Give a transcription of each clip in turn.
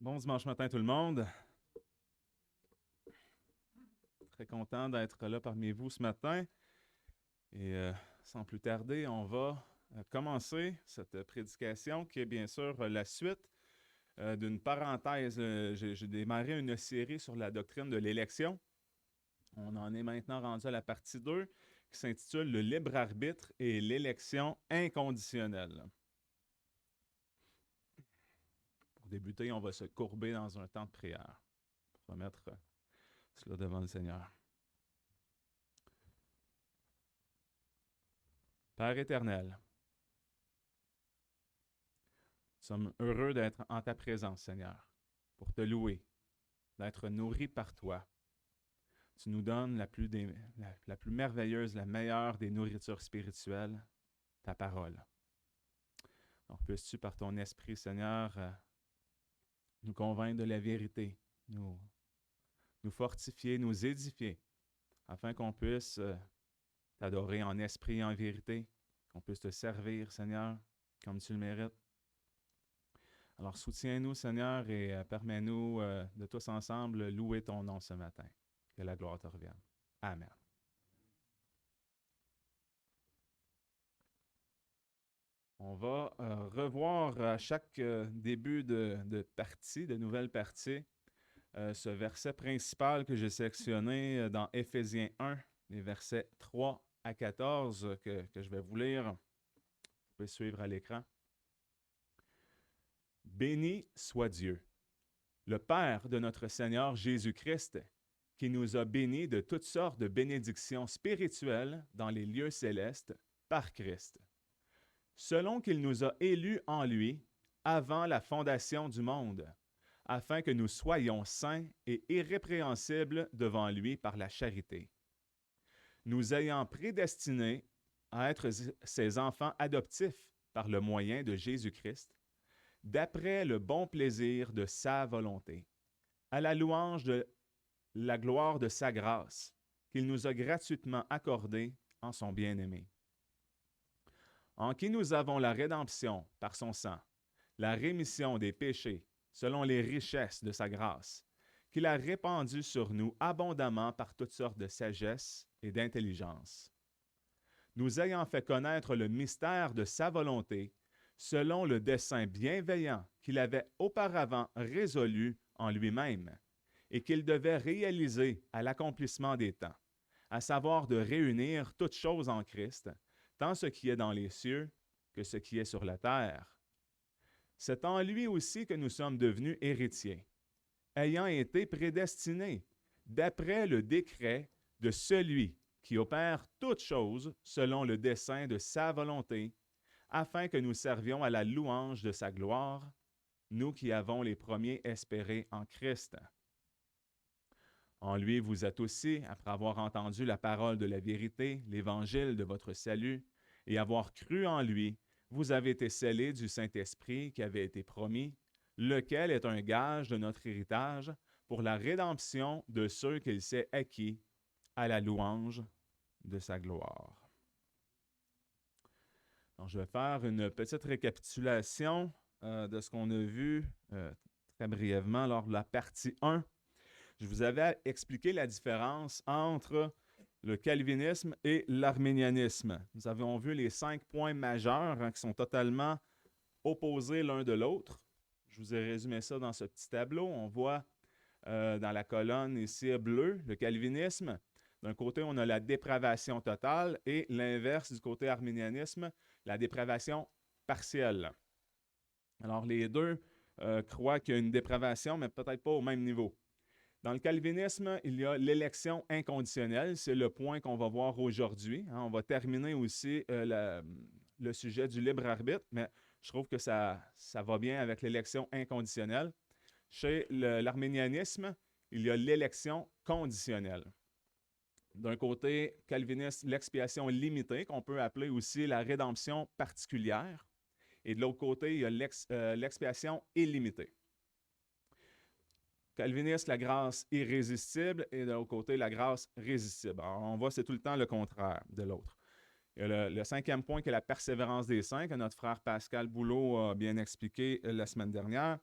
Bon dimanche matin tout le monde. Très content d'être là parmi vous ce matin. Et sans plus tarder, on va commencer cette prédication qui est bien sûr la suite d'une parenthèse. J'ai démarré une série sur la doctrine de l'élection. On en est maintenant rendu à la partie 2 qui s'intitule Le libre arbitre et l'élection inconditionnelle. Pour débuter, on va se courber dans un temps de prière pour remettre cela devant le Seigneur. Père éternel, nous sommes heureux d'être en ta présence, Seigneur, pour te louer, d'être nourris par toi. Tu nous donnes la plus merveilleuse, la meilleure des nourritures spirituelles, ta parole. Donc, puisses-tu, par ton esprit, Seigneur, nous convaincre de la vérité, nous fortifier, nous édifier, afin qu'on puisse t'adorer en esprit et en vérité, qu'on puisse te servir, Seigneur, comme tu le mérites. Alors, soutiens-nous, Seigneur, et permets-nous de tous ensemble louer ton nom ce matin. Que la gloire te revienne. Amen. On va revoir à chaque début de partie, de nouvelle partie, ce verset principal que j'ai sélectionné dans Éphésiens 1, les versets 3 à 14 que je vais vous lire. Vous pouvez suivre à l'écran. Béni soit Dieu, le Père de notre Seigneur Jésus-Christ, qui nous a bénis de toutes sortes de bénédictions spirituelles dans les lieux célestes par Christ, selon qu'il nous a élus en lui avant la fondation du monde, afin que nous soyons saints et irrépréhensibles devant lui par la charité, nous ayant prédestinés à être ses enfants adoptifs par le moyen de Jésus-Christ, d'après le bon plaisir de sa volonté, à la louange de la gloire de sa grâce, qu'il nous a gratuitement accordée en son bien-aimé, en qui nous avons la rédemption par son sang, la rémission des péchés, selon les richesses de sa grâce, qu'il a répandue sur nous abondamment par toutes sortes de sagesse et d'intelligence, nous ayant fait connaître le mystère de sa volonté, selon le dessein bienveillant qu'il avait auparavant résolu en lui-même, et qu'il devait réaliser à l'accomplissement des temps, à savoir de réunir toutes choses en Christ, tant ce qui est dans les cieux que ce qui est sur la terre. C'est en lui aussi que nous sommes devenus héritiers, ayant été prédestinés, d'après le décret de celui qui opère toutes choses selon le dessein de sa volonté, afin que nous servions à la louange de sa gloire, nous qui avons les premiers espéré en Christ. En lui, vous êtes aussi, après avoir entendu la parole de la vérité, l'évangile de votre salut, et avoir cru en lui, vous avez été scellés du Saint-Esprit qui avait été promis, lequel est un gage de notre héritage pour la rédemption de ceux qu'il s'est acquis à la louange de sa gloire. Donc, je vais faire une petite récapitulation de ce qu'on a vu très brièvement lors de la partie 1. Je vous avais expliqué la différence entre le calvinisme et l'arménianisme. Nous avons vu les 5 points majeurs qui sont totalement opposés l'un de l'autre. Je vous ai résumé ça dans ce petit tableau. On voit dans la colonne ici bleue le calvinisme. D'un côté, on a la dépravation totale et l'inverse du côté arménianisme, la dépravation partielle. Alors, les deux croient qu'il y a une dépravation, mais peut-être pas au même niveau. Dans le calvinisme, il y a l'élection inconditionnelle. C'est le point qu'on va voir aujourd'hui. On va terminer aussi le sujet du libre arbitre, mais je trouve que ça va bien avec l'élection inconditionnelle. Chez l'arménianisme, il y a l'élection conditionnelle. D'un côté, calviniste, l'expiation limitée, qu'on peut appeler aussi la rédemption particulière. Et de l'autre côté, il y a l'expiation illimitée. Calviniste, la grâce irrésistible, et de l'autre côté, la grâce résistible. Alors, on voit, c'est tout le temps le contraire de l'autre. Il y a le 5e point qui est la persévérance des saints, que notre frère Pascal Boulot a bien expliqué la semaine dernière.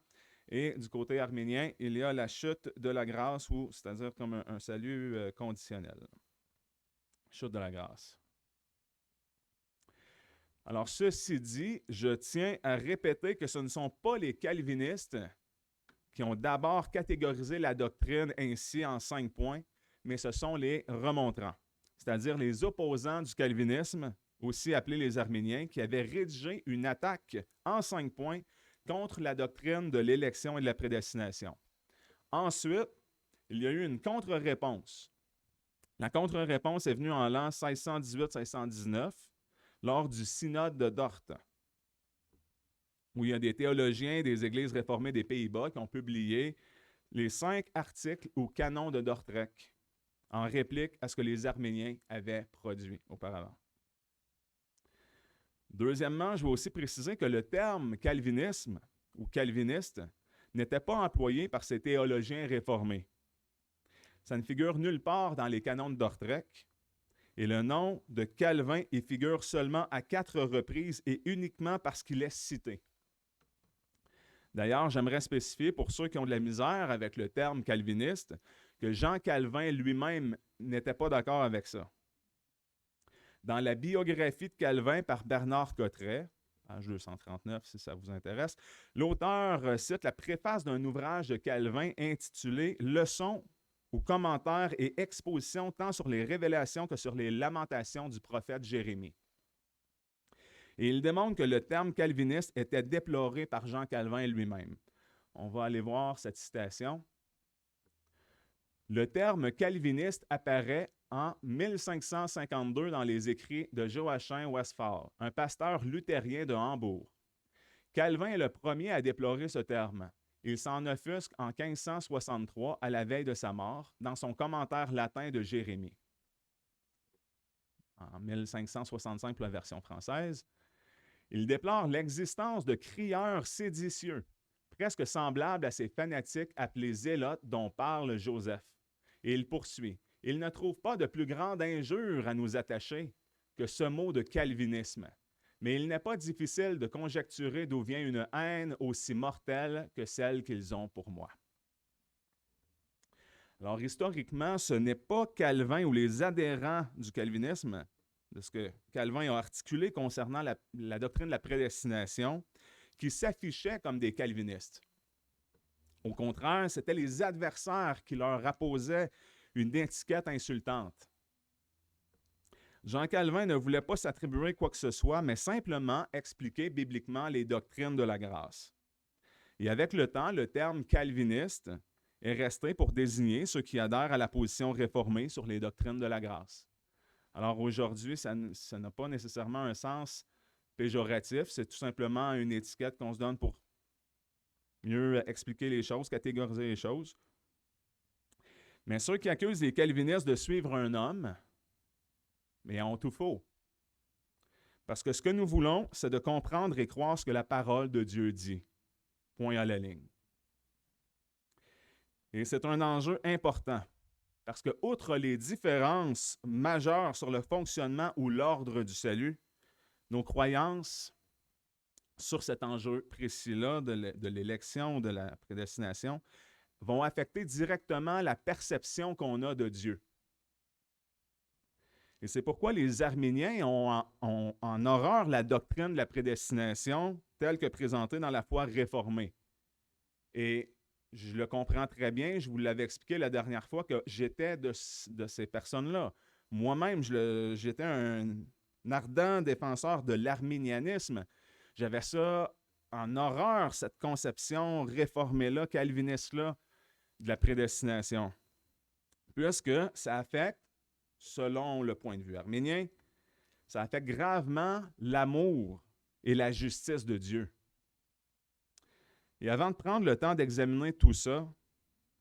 Et du côté arménien, il y a la chute de la grâce, c'est-à-dire comme un salut conditionnel. Chute de la grâce. Alors, ceci dit, je tiens à répéter que ce ne sont pas les calvinistes qui ont d'abord catégorisé la doctrine ainsi en 5 points, mais ce sont les remontrants, c'est-à-dire les opposants du calvinisme, aussi appelés les arméniens, qui avaient rédigé une attaque en 5 points contre la doctrine de l'élection et de la prédestination. Ensuite, il y a eu une contre-réponse. La contre-réponse est venue en l'an 1618-1619, lors du synode de Dort, où il y a des théologiens des églises réformées des Pays-Bas qui ont publié les 5 articles ou canons de Dordrecht en réplique à ce que les Arméniens avaient produit auparavant. Deuxièmement, je veux aussi préciser que le terme calvinisme ou calviniste n'était pas employé par ces théologiens réformés. Ça ne figure nulle part dans les canons de Dordrecht et le nom de Calvin y figure seulement à 4 reprises et uniquement parce qu'il est cité. D'ailleurs, j'aimerais spécifier pour ceux qui ont de la misère avec le terme calviniste que Jean Calvin lui-même n'était pas d'accord avec ça. Dans la biographie de Calvin par Bernard Cotteret, page 239 si ça vous intéresse, l'auteur cite la préface d'un ouvrage de Calvin intitulé « Leçons ou commentaires et expositions tant sur les révélations que sur les lamentations du prophète Jérémie ». Et il démontre que le terme calviniste était déploré par Jean Calvin lui-même. On va aller voir cette citation. Le terme calviniste apparaît en 1552 dans les écrits de Joachim Westphal, un pasteur luthérien de Hambourg. Calvin est le premier à déplorer ce terme. Il s'en offusque en 1563, à la veille de sa mort, dans son commentaire latin de Jérémie. En 1565 pour la version française, il déplore l'existence de crieurs séditieux, presque semblables à ces fanatiques appelés zélotes dont parle Joseph. Et il poursuit. Il ne trouve pas de plus grande injure à nous attacher que ce mot de calvinisme. Mais il n'est pas difficile de conjecturer d'où vient une haine aussi mortelle que celle qu'ils ont pour moi. Alors, historiquement, ce n'est pas Calvin ou les adhérents du calvinisme, de ce que Calvin a articulé concernant la doctrine de la prédestination, qui s'affichaient comme des calvinistes. Au contraire, c'était les adversaires qui leur apposaient une étiquette insultante. Jean Calvin ne voulait pas s'attribuer quoi que ce soit, mais simplement expliquer bibliquement les doctrines de la grâce. Et avec le temps, le terme calviniste est resté pour désigner ceux qui adhèrent à la position réformée sur les doctrines de la grâce. Alors aujourd'hui, ça n'a pas nécessairement un sens péjoratif, c'est tout simplement une étiquette qu'on se donne pour mieux expliquer les choses, catégoriser les choses. Mais ceux qui accusent les calvinistes de suivre un homme, mais ont tout faux. Parce que ce que nous voulons, c'est de comprendre et croire ce que la parole de Dieu dit. Point à la ligne. Et c'est un enjeu important. Parce que, outre les différences majeures sur le fonctionnement ou l'ordre du salut, nos croyances sur cet enjeu précis-là de l'élection, de la prédestination, vont affecter directement la perception qu'on a de Dieu. Et c'est pourquoi les Arméniens ont en horreur la doctrine de la prédestination telle que présentée dans la foi réformée. Et je le comprends très bien, je vous l'avais expliqué la dernière fois que j'étais de ces personnes-là. Moi-même, j'étais un ardent défenseur de l'arménianisme. J'avais ça en horreur, cette conception réformée-là, calviniste-là, de la prédestination. Puisque ça affecte, selon le point de vue arménien, ça affecte gravement l'amour et la justice de Dieu. Et avant de prendre le temps d'examiner tout ça,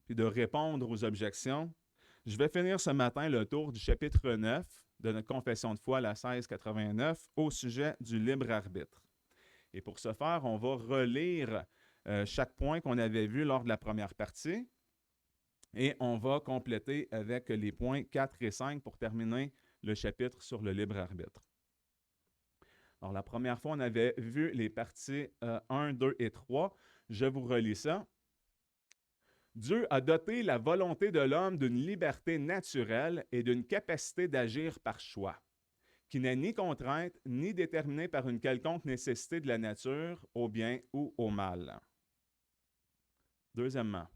puis de répondre aux objections, je vais finir ce matin le tour du chapitre 9 de notre confession de foi, la 1689, au sujet du libre arbitre. Et pour ce faire, on va relire chaque point qu'on avait vu lors de la première partie, et on va compléter avec les points 4 et 5 pour terminer le chapitre sur le libre arbitre. Alors, la première fois, on avait vu les parties 1, 2 et 3. Je vous relis ça. Dieu a doté la volonté de l'homme d'une liberté naturelle et d'une capacité d'agir par choix, qui n'est ni contrainte ni déterminée par une quelconque nécessité de la nature au bien ou au mal. Deuxièmement,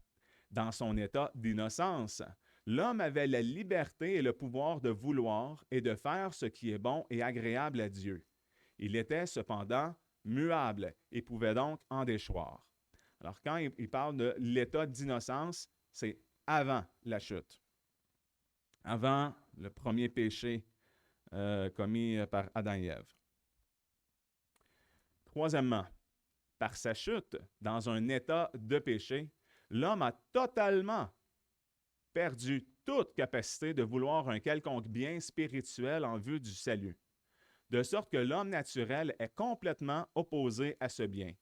dans son état d'innocence, l'homme avait la liberté et le pouvoir de vouloir et de faire ce qui est bon et agréable à Dieu. Il était cependant muable et pouvait donc en déchoir. Alors, quand il parle de l'état d'innocence, c'est avant la chute, avant le premier péché commis par Adam et Ève. Troisièmement, par sa chute, dans un état de péché, l'homme a totalement perdu toute capacité de vouloir un quelconque bien spirituel en vue du salut, de sorte que l'homme naturel est complètement opposé à ce bien.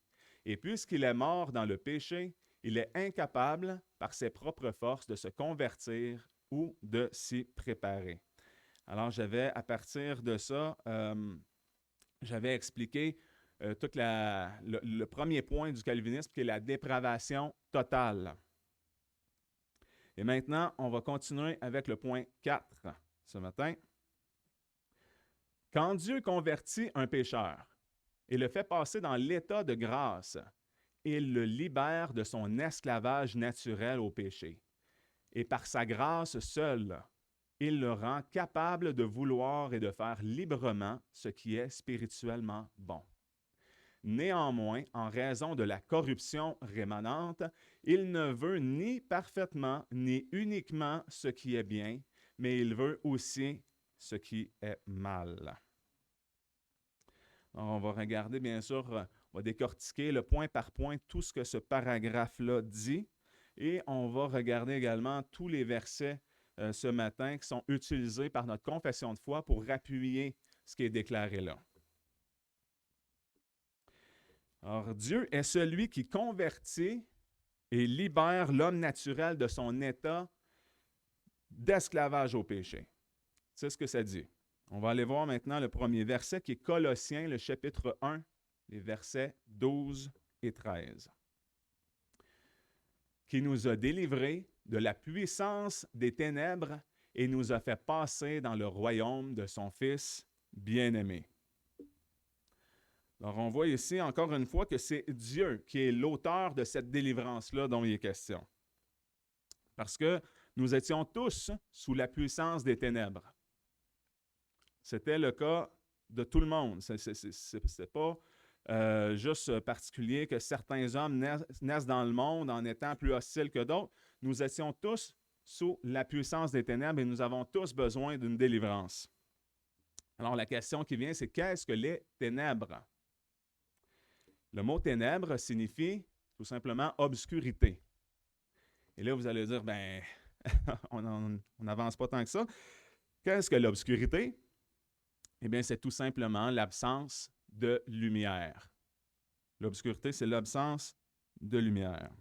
Et puisqu'il est mort dans le péché, il est incapable, par ses propres forces, de se convertir ou de s'y préparer. Alors, à partir de ça, j'avais expliqué tout le premier point du calvinisme, qui est la dépravation totale. Et maintenant, on va continuer avec le point 4 ce matin. Quand Dieu convertit un pécheur et le fait passer dans l'état de grâce, il le libère de son esclavage naturel au péché. Et par sa grâce seule, il le rend capable de vouloir et de faire librement ce qui est spirituellement bon. Néanmoins, en raison de la corruption rémanente, il ne veut ni parfaitement ni uniquement ce qui est bien, mais il veut aussi ce qui est mal. Alors, on va regarder, bien sûr, on va décortiquer le point par point tout ce que ce paragraphe-là dit, et on va regarder également tous les versets ce matin qui sont utilisés par notre confession de foi pour appuyer ce qui est déclaré là. Alors, Dieu est celui qui convertit et libère l'homme naturel de son état d'esclavage au péché. C'est ce que ça dit. On va aller voir maintenant le premier verset qui est Colossiens, le chapitre 1, les versets 12 et 13. Qui nous a délivrés de la puissance des ténèbres et nous a fait passer dans le royaume de son Fils bien-aimé. Alors, on voit ici encore une fois que c'est Dieu qui est l'auteur de cette délivrance-là dont il est question. Parce que nous étions tous sous la puissance des ténèbres. C'était le cas de tout le monde. Ce n'est pas juste particulier que certains hommes naissent dans le monde en étant plus hostiles que d'autres. Nous étions tous sous la puissance des ténèbres et nous avons tous besoin d'une délivrance. Alors, la question qui vient, c'est qu'est-ce que les ténèbres? Le mot ténèbres signifie tout simplement obscurité. Et là, vous allez dire, ben, on n'avance pas tant que ça. Qu'est-ce que l'obscurité? Eh bien, c'est tout simplement l'absence de lumière. L'obscurité, c'est l'absence de lumière.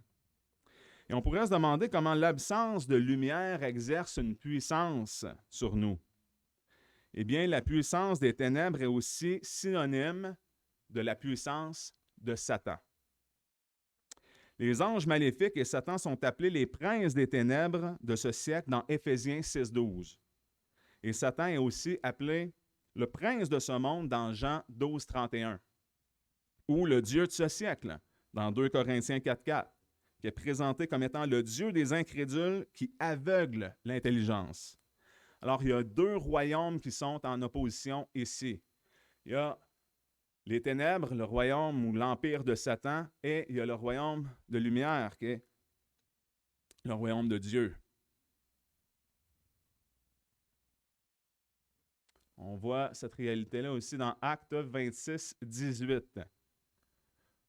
Et on pourrait se demander comment l'absence de lumière exerce une puissance sur nous. Eh bien, la puissance des ténèbres est aussi synonyme de la puissance de Satan. Les anges maléfiques et Satan sont appelés les princes des ténèbres de ce siècle dans Éphésiens 6,12. Et Satan est aussi appelé le prince de ce monde dans Jean 12,31. Ou le Dieu de ce siècle dans 2 Corinthiens 4,4, qui est présenté comme étant le Dieu des incrédules qui aveugle l'intelligence. Alors, il y a deux royaumes qui sont en opposition ici. Il y a les ténèbres, le royaume ou l'empire de Satan, et il y a le royaume de lumière, qui est le royaume de Dieu. On voit cette réalité-là aussi dans Actes 26, 18.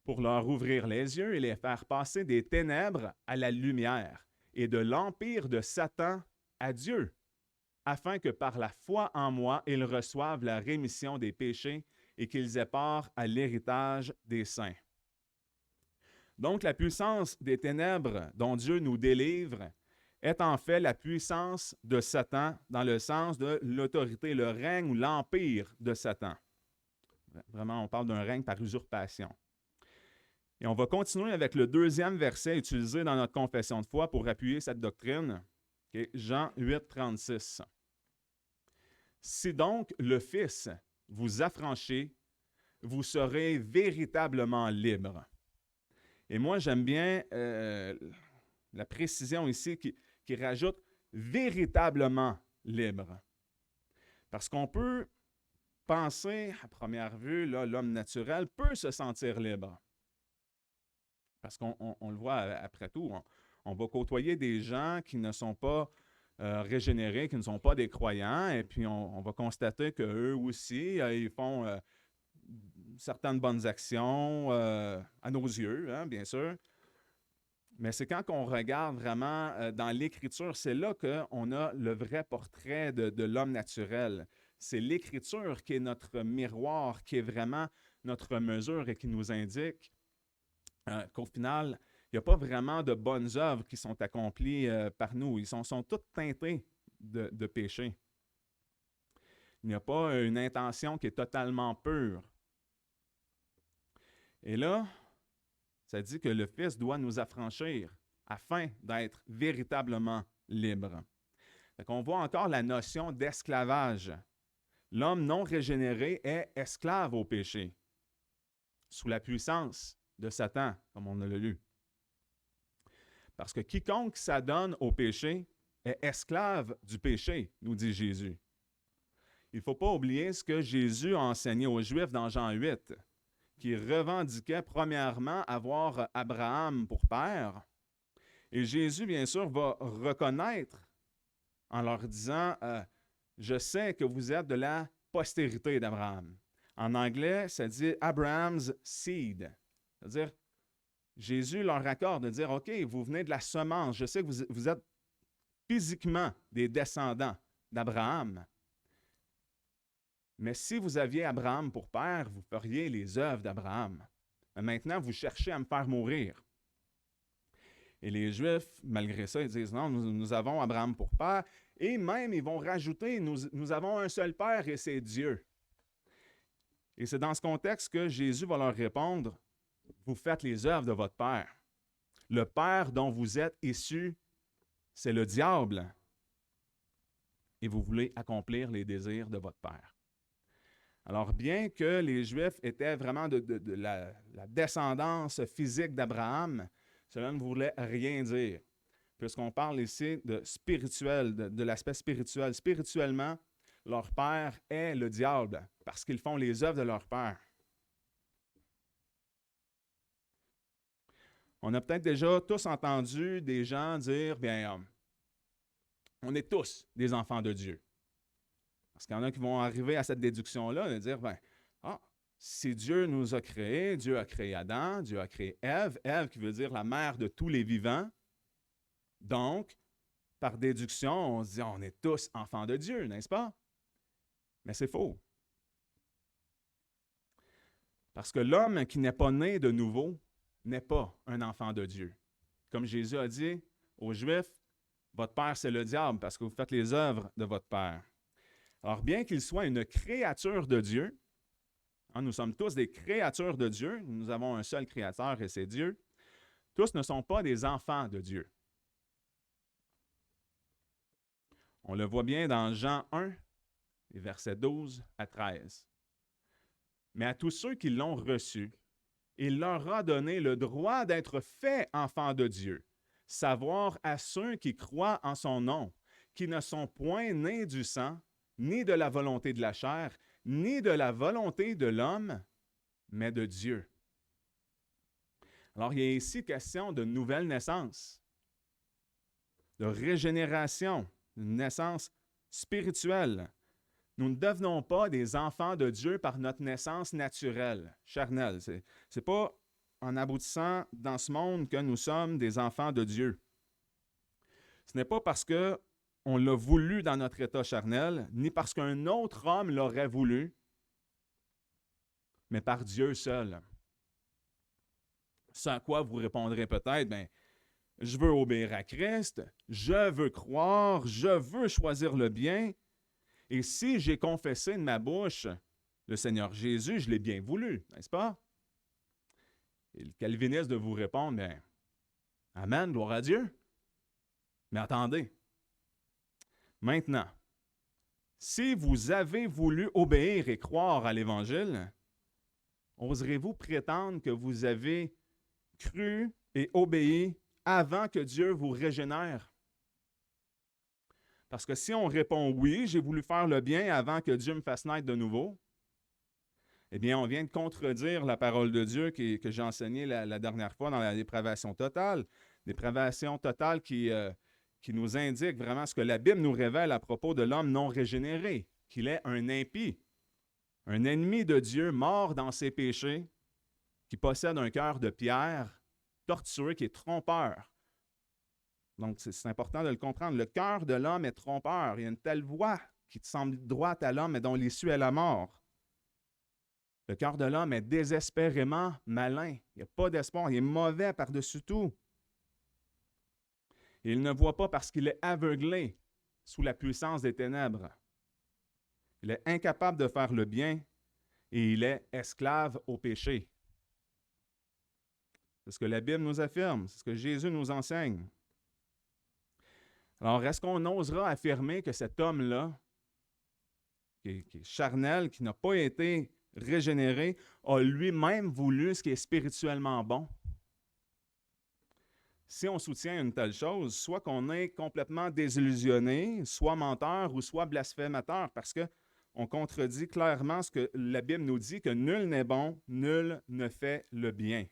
Pour leur ouvrir les yeux et les faire passer des ténèbres à la lumière et de l'empire de Satan à Dieu, afin que par la foi en moi, ils reçoivent la rémission des péchés et qu'ils aient part à l'héritage des saints. Donc, la puissance des ténèbres dont Dieu nous délivre est en fait la puissance de Satan dans le sens de l'autorité, le règne ou l'empire de Satan. Vraiment, on parle d'un règne par usurpation. Et on va continuer avec le deuxième verset utilisé dans notre confession de foi pour appuyer cette doctrine, qui est Jean 8, 36. Si donc le Fils vous affranchit, vous serez véritablement libre. Et moi, j'aime bien la précision ici qui rajoute véritablement libre. Parce qu'on peut penser, à première vue, là, l'homme naturel peut se sentir libre. Parce qu'on le voit après tout, on va côtoyer des gens qui ne sont pas régénérés, qui ne sont pas des croyants, et puis on va constater qu'eux aussi, ils font certaines bonnes actions à nos yeux, hein, bien sûr. Mais c'est quand on regarde vraiment dans l'Écriture, c'est là qu'on a le vrai portrait de l'homme naturel. C'est l'Écriture qui est notre miroir, qui est vraiment notre mesure et qui nous indique qu'au final, il n'y a pas vraiment de bonnes œuvres qui sont accomplies par nous. Ils sont toutes teintées de péché. Il n'y a pas une intention qui est totalement pure. Et là, ça dit que le Fils doit nous affranchir afin d'être véritablement libres. On voit encore la notion d'esclavage. L'homme non régénéré est esclave au péché, sous la puissance de Satan, comme on l'a lu. Parce que quiconque s'adonne au péché est esclave du péché, nous dit Jésus. Il ne faut pas oublier ce que Jésus a enseigné aux Juifs dans Jean 8, qui revendiquait premièrement avoir Abraham pour père. Et Jésus, bien sûr, va reconnaître en leur disant « Je sais que vous êtes de la postérité d'Abraham ». En anglais, ça dit « Abraham's seed ». C'est-à-dire, Jésus leur accorde de dire « OK, vous venez de la semence, je sais que vous êtes physiquement des descendants d'Abraham. Mais si vous aviez Abraham pour père, vous feriez les œuvres d'Abraham. Mais maintenant, vous cherchez à me faire mourir. » Et les Juifs, malgré ça, ils disent « Non, nous avons Abraham pour père. » Et même, ils vont rajouter « Nous avons un seul père et c'est Dieu. » Et c'est dans ce contexte que Jésus va leur répondre « Vous faites les œuvres de votre père. Le père dont vous êtes issus, c'est le diable. Et vous voulez accomplir les désirs de votre père. » Alors, bien que les Juifs étaient vraiment de la descendance physique d'Abraham, cela ne voulait rien dire, puisqu'on parle ici de spirituel, de l'aspect spirituel. Spirituellement, leur père est le diable, parce qu'ils font les œuvres de leur père. On a peut-être déjà tous entendu des gens dire, bien, on est tous des enfants de Dieu. Parce qu'il y en a qui vont arriver à cette déduction-là et dire, bien, si Dieu nous a créés, Dieu a créé Adam, Dieu a créé Ève, Ève qui veut dire la mère de tous les vivants. Donc, par déduction, on se dit, on est tous enfants de Dieu, n'est-ce pas? Mais c'est faux. Parce que l'homme qui n'est pas né de nouveau n'est pas un enfant de Dieu. Comme Jésus a dit aux Juifs, votre père c'est le diable parce que vous faites les œuvres de votre père. Alors, bien qu'il soit une créature de Dieu, nous sommes tous des créatures de Dieu, nous avons un seul créateur et c'est Dieu, tous ne sont pas des enfants de Dieu. On le voit bien dans Jean 1, les versets 12 à 13. Mais à tous ceux qui l'ont reçu, il leur a donné le droit d'être faits enfants de Dieu, savoir à ceux qui croient en son nom, qui ne sont point nés du sang, ni de la volonté de la chair, ni de la volonté de l'homme, mais de Dieu. Alors, il y a ici question de nouvelle naissance, de régénération, une naissance spirituelle. Nous ne devenons pas des enfants de Dieu par notre naissance naturelle, charnelle. Ce n'est pas en aboutissant dans ce monde que nous sommes des enfants de Dieu. Ce n'est pas parce qu'on l'a voulu dans notre état charnel, ni parce qu'un autre homme l'aurait voulu, mais par Dieu seul. Ce à quoi vous répondrez peut-être, bien, je veux obéir à Christ, je veux croire, je veux choisir le bien. Et si j'ai confessé de ma bouche le Seigneur Jésus, je l'ai bien voulu, n'est-ce pas? Et le calviniste de vous répondre, bien, amen, gloire à Dieu. Mais attendez. Maintenant, si vous avez voulu obéir et croire à l'Évangile, oserez-vous prétendre que vous avez cru et obéi avant que Dieu vous régénère? Parce que si on répond oui, j'ai voulu faire le bien avant que Dieu me fasse naître de nouveau, eh bien, on vient de contredire la parole de Dieu que j'ai enseignée la dernière fois dans la dépravation totale. Dépravation totale qui nous indique vraiment ce que la Bible nous révèle à propos de l'homme non régénéré, qu'il est un impie, un ennemi de Dieu mort dans ses péchés, qui possède un cœur de pierre, tortueux, qui est trompeur. Donc, c'est important de le comprendre. Le cœur de l'homme est trompeur. Il y a une telle voie qui semble droite à l'homme et dont l'issue est la mort. Le cœur de l'homme est désespérément malin. Il n'y a pas d'espoir. Il est mauvais par-dessus tout. Il ne voit pas parce qu'il est aveuglé sous la puissance des ténèbres. Il est incapable de faire le bien et il est esclave au péché. C'est ce que la Bible nous affirme, c'est ce que Jésus nous enseigne. Alors, est-ce qu'on osera affirmer que cet homme-là, qui est charnel, qui n'a pas été régénéré, a lui-même voulu ce qui est spirituellement bon? Si on soutient une telle chose, soit qu'on est complètement désillusionné, soit menteur ou soit blasphémateur, parce qu'on contredit clairement ce que la Bible nous dit, que nul n'est bon, nul ne fait le bien.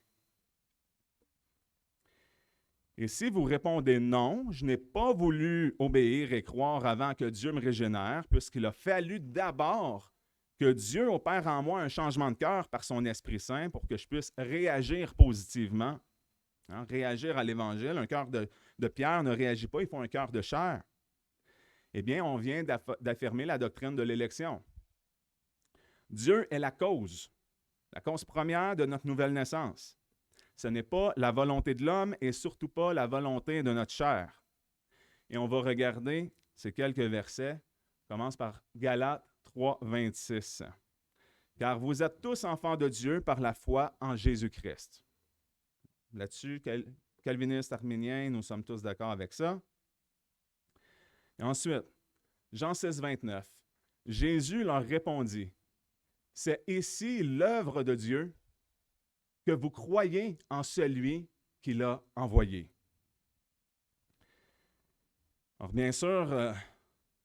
Et si vous répondez non, je n'ai pas voulu obéir et croire avant que Dieu me régénère, puisqu'il a fallu d'abord que Dieu opère en moi un changement de cœur par son Esprit Saint pour que je puisse réagir positivement, réagir à l'Évangile. Un cœur de pierre ne réagit pas, il faut un cœur de chair. Eh bien, on vient d'affirmer la doctrine de l'élection. Dieu est la cause première de notre nouvelle naissance. Ce n'est pas la volonté de l'homme et surtout pas la volonté de notre chair. Et on va regarder ces quelques versets. On commence par Galates 3, 26. « Car vous êtes tous enfants de Dieu par la foi en Jésus-Christ. » Là-dessus, calvinistes, arméniens, nous sommes tous d'accord avec ça. Et ensuite, Jean 6, 29. Jésus leur répondit, « C'est ici l'œuvre de Dieu, que vous croyez en celui qu'il a envoyé. » Alors, bien sûr,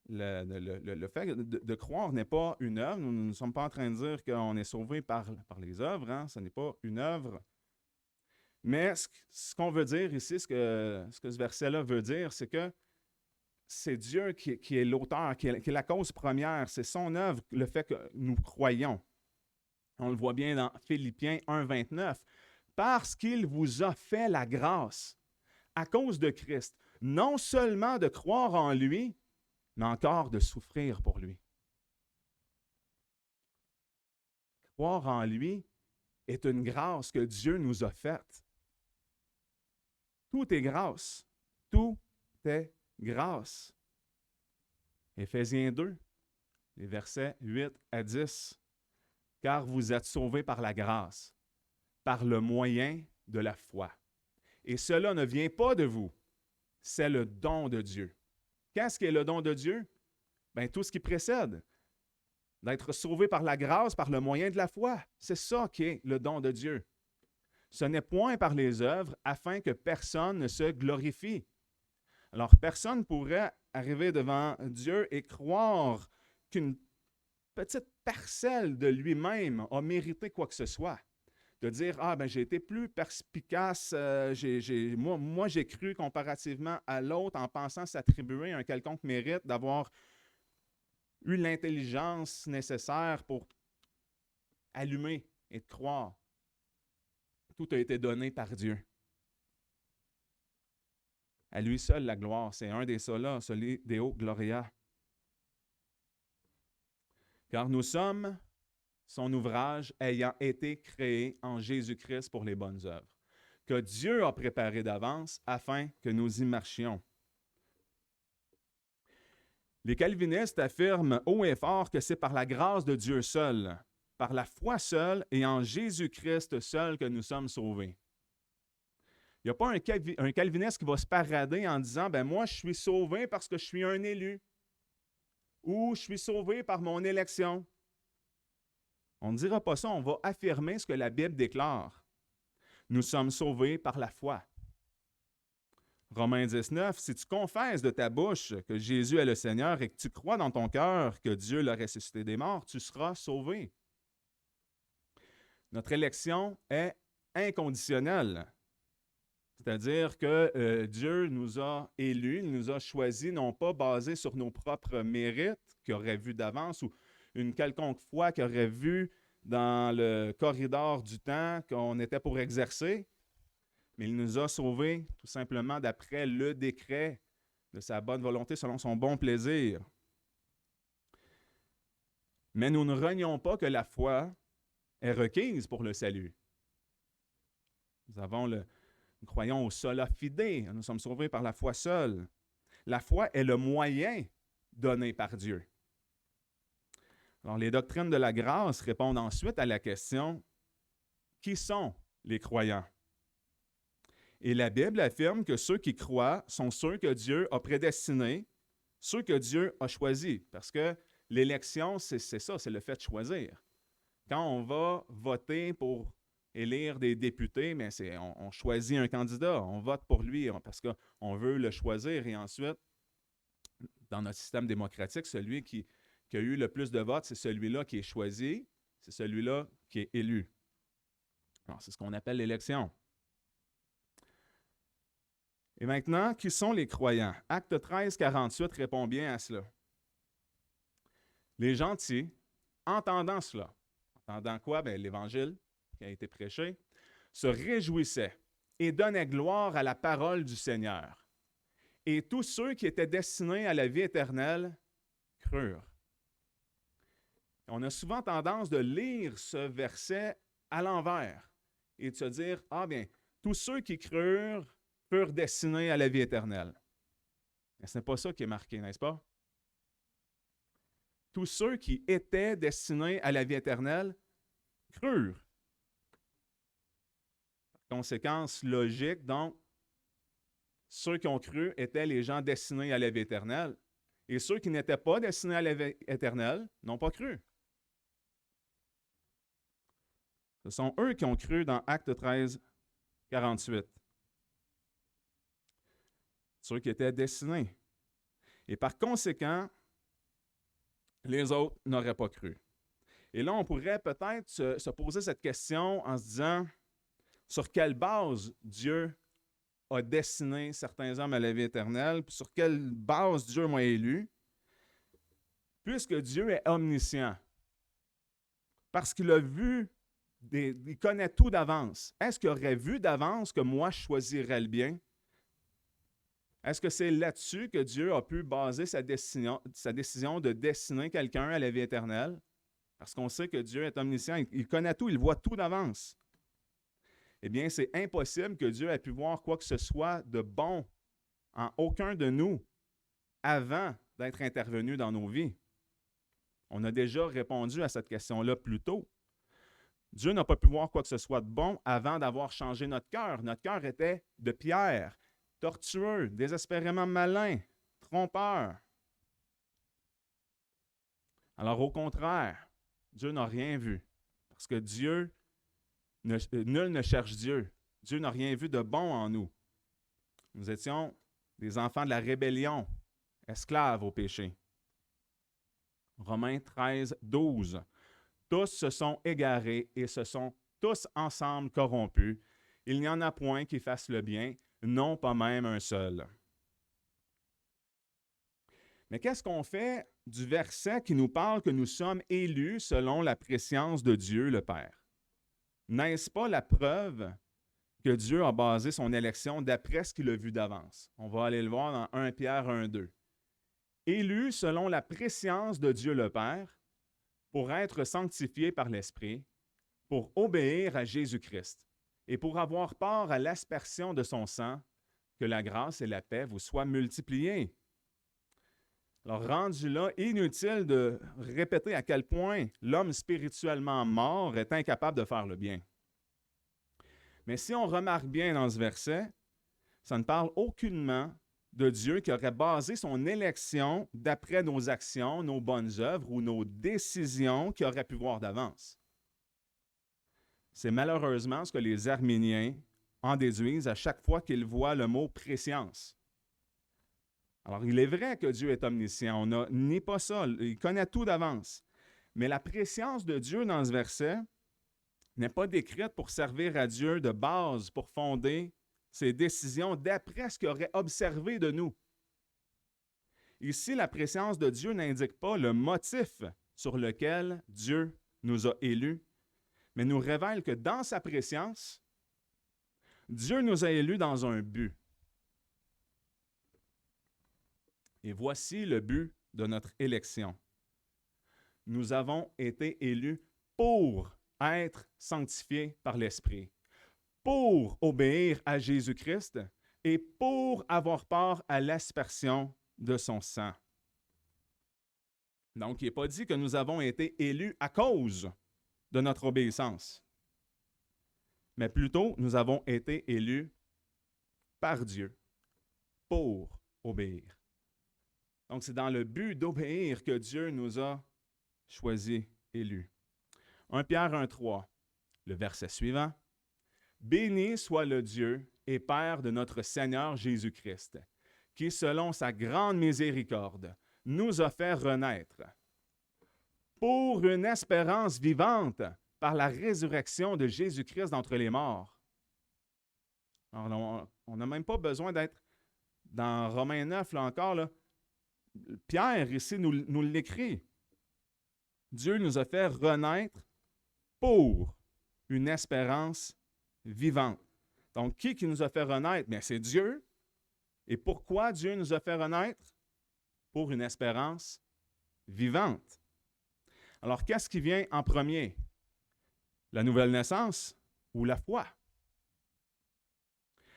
le fait de croire n'est pas une œuvre. Nous ne sommes pas en train de dire qu'on est sauvé par les œuvres. Ce n'est pas une œuvre. Mais ce qu'on veut dire ici, ce que ce verset-là veut dire, c'est que c'est Dieu qui est l'auteur, qui est la cause première. C'est son œuvre, le fait que nous croyons. On le voit bien dans Philippiens 1, 29. Parce qu'il vous a fait la grâce, à cause de Christ, non seulement de croire en lui, mais encore de souffrir pour lui. Croire en lui est une grâce que Dieu nous a faite. Tout est grâce. Tout est grâce. Éphésiens 2, les versets 8 à 10. Car vous êtes sauvés par la grâce, par le moyen de la foi. Et cela ne vient pas de vous, c'est le don de Dieu. Qu'est-ce qui est le don de Dieu? Bien, tout ce qui précède. D'être sauvé par la grâce, par le moyen de la foi. C'est ça qui est le don de Dieu. Ce n'est point par les œuvres, afin que personne ne se glorifie. Alors, personne ne pourrait arriver devant Dieu et croire qu'une petite parcelle de lui-même a mérité quoi que ce soit. De dire, j'ai été plus perspicace, moi j'ai cru comparativement à l'autre en pensant s'attribuer un quelconque mérite d'avoir eu l'intelligence nécessaire pour allumer et de croire. Tout a été donné par Dieu. À lui seul la gloire, c'est un des solas, soli Deo Gloria. Car nous sommes son ouvrage ayant été créé en Jésus-Christ pour les bonnes œuvres, que Dieu a préparé d'avance afin que nous y marchions. Les calvinistes affirment haut et fort que c'est par la grâce de Dieu seul par la foi seule et en Jésus-Christ seul que nous sommes sauvés. Il n'y a pas un calviniste qui va se parader en disant « ben moi, je suis sauvé parce que je suis un élu » ou « je suis sauvé par mon élection ». On ne dira pas ça, on va affirmer ce que la Bible déclare. Nous sommes sauvés par la foi. Romains 19, si tu confesses de ta bouche que Jésus est le Seigneur et que tu crois dans ton cœur que Dieu l'a ressuscité des morts, tu seras sauvé. Notre élection est inconditionnelle. C'est-à-dire que Dieu nous a élus, il nous a choisis, non pas basés sur nos propres mérites qu'il aurait vus d'avance ou une quelconque foi qu'il aurait vu dans le corridor du temps qu'on était pour exercer, mais il nous a sauvés tout simplement d'après le décret de sa bonne volonté selon son bon plaisir. Mais nous ne renions pas que la foi est requise pour le salut. Nous croyons au sola fide, nous sommes sauvés par la foi seule. La foi est le moyen donné par Dieu. Alors, les doctrines de la grâce répondent ensuite à la question « Qui sont les croyants? » Et la Bible affirme que ceux qui croient sont ceux que Dieu a prédestinés, ceux que Dieu a choisis. Parce que l'élection, c'est ça, c'est le fait de choisir. Quand on va voter pour élire des députés, mais on choisit un candidat, on vote pour lui parce qu'on veut le choisir. Et ensuite, dans notre système démocratique, celui qui a eu le plus de votes, c'est celui-là qui est choisi, c'est celui-là qui est élu. Alors, c'est ce qu'on appelle l'élection. Et maintenant, qui sont les croyants? Acte 13, 48 répond bien à cela. Les gentils, entendant cela, entendant quoi? Bien, l'Évangile qui a été prêché, se réjouissaient et donnaient gloire à la parole du Seigneur. Et tous ceux qui étaient destinés à la vie éternelle crurent. On a souvent tendance de lire ce verset à l'envers et de se dire, ah bien, tous ceux qui crurent furent destinés à la vie éternelle. Mais ce n'est pas ça qui est marqué, n'est-ce pas? Tous ceux qui étaient destinés à la vie éternelle crurent. Conséquence logique, donc, ceux qui ont cru étaient les gens destinés à la vie éternelle, et ceux qui n'étaient pas destinés à la vie éternelle n'ont pas cru. Ce sont eux qui ont cru dans Acte 13, 48. Ceux qui étaient destinés. Et par conséquent, les autres n'auraient pas cru. Et là, on pourrait peut-être se poser cette question en se disant, sur quelle base Dieu a destiné certains hommes à la vie éternelle, puis sur quelle base Dieu m'a élu, puisque Dieu est omniscient, parce qu'il a vu, il connaît tout d'avance. Est-ce qu'il aurait vu d'avance que moi, je choisirais le bien? Est-ce que c'est là-dessus que Dieu a pu baser sa décision de destiner quelqu'un à la vie éternelle? Parce qu'on sait que Dieu est omniscient, il connaît tout, il voit tout d'avance. Eh bien, c'est impossible que Dieu ait pu voir quoi que ce soit de bon en aucun de nous avant d'être intervenu dans nos vies. On a déjà répondu à cette question-là plus tôt. Dieu n'a pas pu voir quoi que ce soit de bon avant d'avoir changé notre cœur. Notre cœur était de pierre, tortueux, désespérément malin, trompeur. Alors au contraire, Dieu n'a rien vu, parce que nul ne cherche Dieu. Dieu n'a rien vu de bon en nous. Nous étions des enfants de la rébellion, esclaves au péché. Romains 13, 12. Tous se sont égarés et se sont tous ensemble corrompus. Il n'y en a point qui fasse le bien, non pas même un seul. Mais qu'est-ce qu'on fait du verset qui nous parle que nous sommes élus selon la prescience de Dieu le Père? N'est-ce pas la preuve que Dieu a basé son élection d'après ce qu'il a vu d'avance? On va aller le voir dans 1 Pierre 1, 2. Élus selon la prescience de Dieu le Père, pour être sanctifiés par l'Esprit, pour obéir à Jésus-Christ et pour avoir part à l'aspersion de son sang, que la grâce et la paix vous soient multipliées. Alors, rendu là, inutile de répéter à quel point l'homme spirituellement mort est incapable de faire le bien. Mais si on remarque bien dans ce verset, ça ne parle aucunement de Dieu qui aurait basé son élection d'après nos actions, nos bonnes œuvres ou nos décisions qu'il aurait pu voir d'avance. C'est malheureusement ce que les arméniens en déduisent à chaque fois qu'ils voient le mot préscience. Alors, il est vrai que Dieu est omniscient, on nie pas ça, il connaît tout d'avance. Mais la préscience de Dieu dans ce verset n'est pas décrite pour servir à Dieu de base, pour fonder ses décisions d'après ce qu'il aurait observé de nous. Ici, la préscience de Dieu n'indique pas le motif sur lequel Dieu nous a élus, mais nous révèle que dans sa préscience, Dieu nous a élus dans un but. Et voici le but de notre élection. Nous avons été élus pour être sanctifiés par l'Esprit, pour obéir à Jésus-Christ et pour avoir part à l'aspersion de son sang. Donc, il n'est pas dit que nous avons été élus à cause de notre obéissance, mais plutôt nous avons été élus par Dieu pour obéir. Donc, c'est dans le but d'obéir que Dieu nous a choisis, élus. 1 Pierre 1,3, le verset suivant. « Béni soit le Dieu et Père de notre Seigneur Jésus-Christ, qui, selon sa grande miséricorde, nous a fait renaître pour une espérance vivante par la résurrection de Jésus-Christ d'entre les morts. » Alors, on n'a même pas besoin d'être dans Romains 9, là encore, là. Pierre, ici, nous l'écrit. Dieu nous a fait renaître pour une espérance vivante. Donc, qui nous a fait renaître? Bien, c'est Dieu. Et pourquoi Dieu nous a fait renaître? Pour une espérance vivante. Alors, qu'est-ce qui vient en premier? La nouvelle naissance ou la foi?